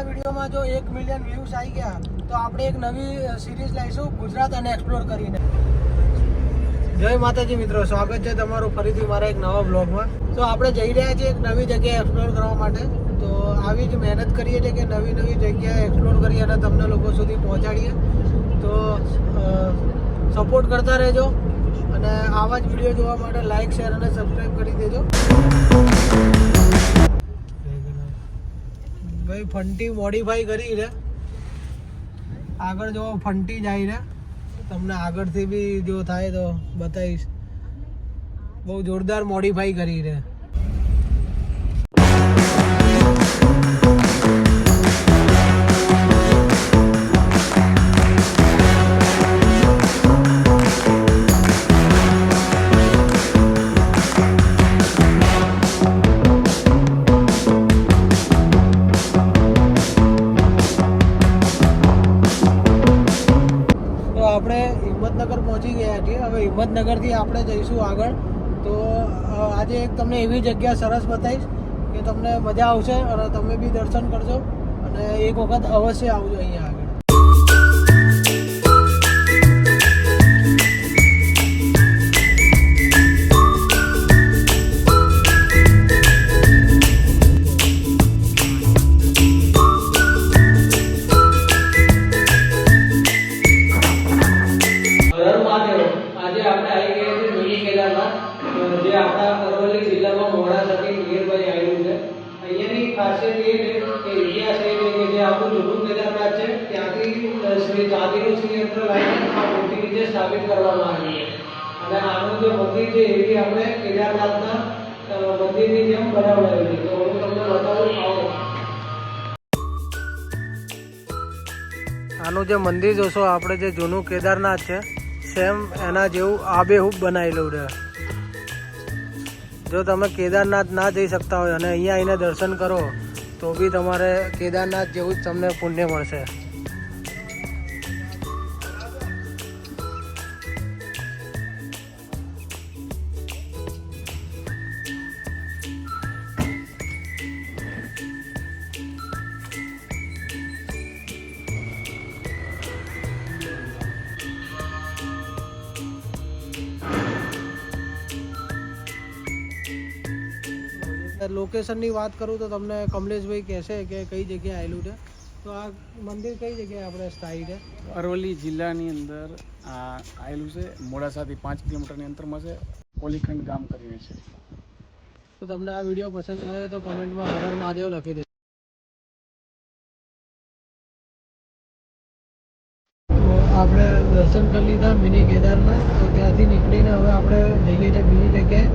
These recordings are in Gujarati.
વિડીયોમાં જો 1 મિલિયન વ્યૂઝ આવી ગયા તો આપણે એક નવી સિરીઝ લઈશું ગુજરાત અને એક્સપ્લોર કરીને. જય માતાજી મિત્રો, સ્વાગત છે તમારું ફરીથી મારા એક નવા બ્લોગમાં. તો આપણે જઈ રહ્યા છીએ એક નવી જગ્યાએ એક્સપ્લોર કરવા માટે. તો આવી જ મહેનત કરીએ છીએ કે નવી નવી જગ્યાએ એક્સપ્લોર કરીએ અને તમને લોકો સુધી પહોંચાડીએ. તો સપોર્ટ કરતા રહેજો અને આવા જ વિડીયો જોવા માટે લાઇક, શેર અને સબસ્ક્રાઈબ કરી દેજો. ભાઈ ફંટી મોડિફાઈ કરી છે, આગળ જો ફંટી જાય છે. તમને આગળથી બી જો થાય તો બતાવીશ. બહુ જોરદાર મોડિફાઈ કરી છે. આપણે હિંમતનગર પહોંચી ગયા છીએ. હવે હિંમતનગરથી આપણે જઈશું આગળ. તો આજે એક તમને એવી જગ્યા સરસ બતાવીશ કે તમને મજા આવશે અને તમે બી દર્શન કરજો અને એક વખત અવશ્ય આવજો અહીંયા આગળ. અરવલ્લી જિલ્લામાં મોડાસાથી નિયરબાય આવેલું છે. અહીંયાની ખાસિયત એ છે કે ઇતિહાસ એ છે કે જે આપણું જૂનું કેદારનાથ છે ત્યાંથી શ્રી ચાંદીનું શ્રીયંત્ર લાવીને આ મૂર્તિ નીચે સ્થાપિત કરવામાં આવી છે. અને આનું જે મંદિર છે એ બી આપણે કેદારનાથના મંદિરની જેમ બનાવડાવ્યું છે. તો હું તમને બતાવું. આવો, આનું જે મંદિર જોશો આપણે, જે જૂનું કેદારનાથ છે સેમ એના જેવું આબેહૂબ બનાવેલું છે. જો તમે કેદારનાથ ના જઈ શકતા હોય અને અહીંયા આવીને દર્શન કરો તો બી તમારે કેદારનાથ જેવું જ તમને પુણ્ય મળશે. લોકેશનની વાત કરું તો તમને કમલેશભાઈ કહેશે કે કઈ જગ્યાએ આવેલું છે. તો આ મંદિર કઈ જગ્યાએ આપણે સ્થાયી છે? અરવલ્લી જિલ્લાની અંદર આ આવેલું છે. મોડાસાથી 5 કિલોમીટરની અંતરમાં છે. કોલીખંડ ગામ કરીને છે. તો તમને આ વિડીયો પસંદ આવે તો કમેન્ટમાં હર હર મહાદેવ લખી દેજો. તો આપણે દર્શન કરી લીધા મિની કેદારનાથ. તો ત્યાંથી નીકળીને હવે આપણે જઈએ છીએ બીજી જગ્યાએ.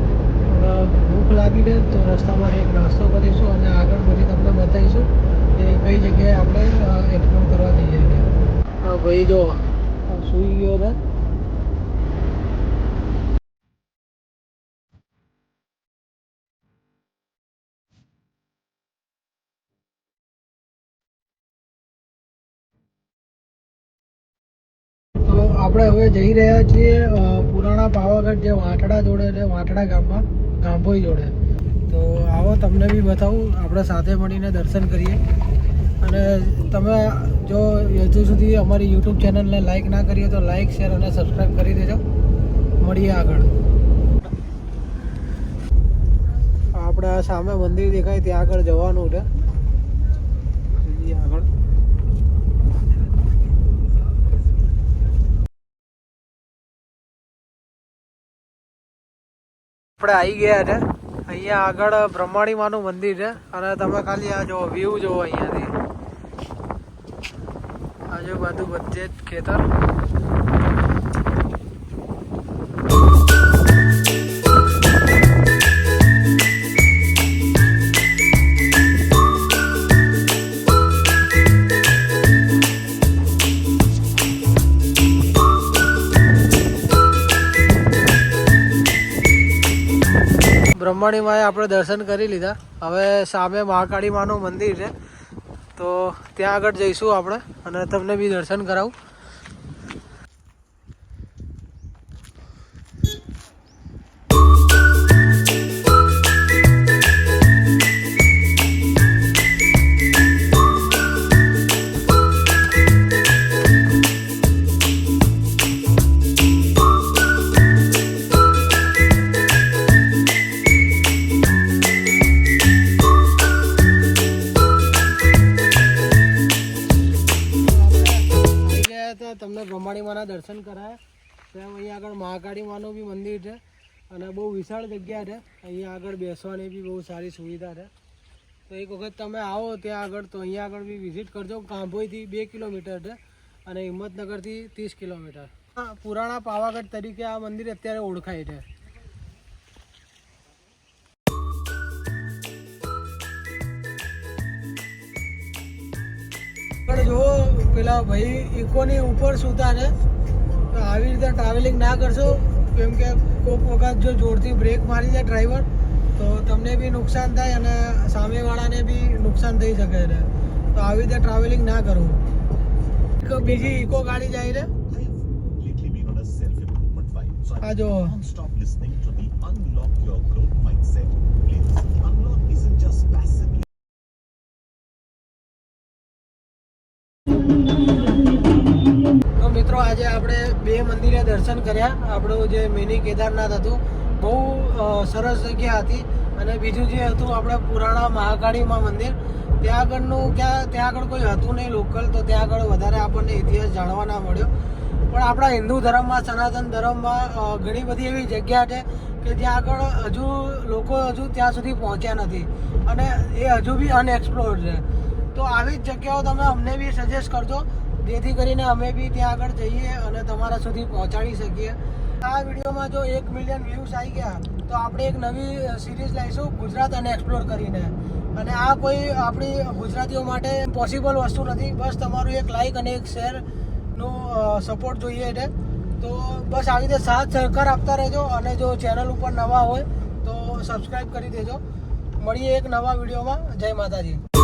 ભૂખ લાગી છે તો રસ્તામાં એક નાસ્તો કરીશું અને આગળ પછી તમને બતાવીશું કે કઈ જગ્યાએ આપણે એક્સપ્લોર કરવા જઈએ છીએ. હા ભાઈ જો સૂઈ ગયો છે. તો આપણે હવે જઈ રહ્યા છીએ પુરાણા પાવાગઢ જે વાંટડા જોડે છે, વાંટડા ગામમાં ગાંભોઈ જોડે. તો આવો તમને બી બતાવું, આપણે સાથે મળીને દર્શન કરીએ. અને તમે જો હજુ સુધી અમારી યુટ્યુબ ચેનલને લાઇક ના કરીએ તો લાઇક, શેર અને સબસ્ક્રાઈબ કરી દેજો. મળીએ આગળ. આપણે આ સામે મંદિર દેખાય ત્યાં આગળ જવાનું છે. આગળ આપણે આવી ગયા છે. અહીંયા આગળ બ્રહ્માણી માનું મંદિર છે અને તમે ખાલી આ જો વ્યૂ જુઓ અહીંયાથી. આજુબાજુ બધે જ ખેતર. બ્રહ્માણી માએ આપણે દર્શન કરી લીધા. હવે સામે મહાકાળી માનું મંદિર છે તો ત્યાં આગળ જઈશું આપણે અને તમને બી દર્શન કરાવું. તમને બ્રહ્માણીમાના દર્શન કરાયા. ત્યાં અહીંયા આગળ મહાકાળી માનું બી મંદિર છે અને બહુ વિશાળ જગ્યા છે. અહીંયા આગળ બેસવાની બી બહુ સારી સુવિધા છે. તો એક વખત તમે આવો ત્યાં આગળ તો અહીંયા આગળ બી વિઝિટ કરજો. કાંભોઈથી 2 કિલોમીટર છે અને હિંમતનગરથી 30 કિલોમીટર. પુરાણા પાવાગઢ તરીકે આ મંદિર અત્યારે ઓળખાય છે. જો પેલા ભાઈ ઇકોની ઉપર સૂતા છે. તો આવી રીતે ટ્રાવેલિંગ ના કરશો, કેમ કે કોઈક વખત જો જોરથી બ્રેક મારી જાય ડ્રાઈવર તો તમને બી નુકસાન થાય અને સામેવાળાને બી નુકસાન થઈ શકે છે. તો આવી રીતે ટ્રાવેલિંગ ના કરવું. બીજી ઇકો ગાડી જાય છે. આ જો તો મિત્રો આજે આપણે 2 મંદિરે દર્શન કર્યા. આપણું જે મિની કેદારનાથ હતું બહુ સરસ જગ્યા હતી અને બીજું જે હતું આપણે પુરાણા મહાકાળીમાં મંદિર ત્યાં આગળ કોઈ હતું નહીં લોકલ, તો ત્યાં આગળ વધારે આપણને ઇતિહાસ જાણવા ના મળ્યો. પણ આપણા હિન્દુ ધર્મમાં સનાતન ધર્મમાં ઘણી બધી એવી જગ્યા છે કે જ્યાં આગળ લોકો ત્યાં સુધી પહોંચ્યા નથી અને એ હજુ બી અનએક્સપ્લોર્ડ છે. તો આવી જ જગ્યાઓ તમે અમને બી સજેસ્ટ કરજો, જેથી કરીને અમે બી ત્યાં આગળ જઈએ અને તમારા સુધી પહોંચાડી શકીએ. આ વિડીયોમાં જો 1 મિલિયન વ્યૂઝ આવી ગયા તો આપણે એક નવી સિરીઝ લાવીશું ગુજરાત અનએક્સપ્લોર કરીને. અને આ કોઈ આપણી ગુજરાતીઓ માટે પોસિબલ વસ્તુ નથી. બસ તમારું એક લાઈક અને એક શેરનો સપોર્ટ જોઈએ છે. તો બસ આવી રીતે સાથ સહકાર આપતા રહેજો અને જો ચેનલ ઉપર નવા હોય તો સબસ્ક્રાઈબ કરી દેજો. મળીએ એક નવા વિડીયોમાં. જય માતાજી.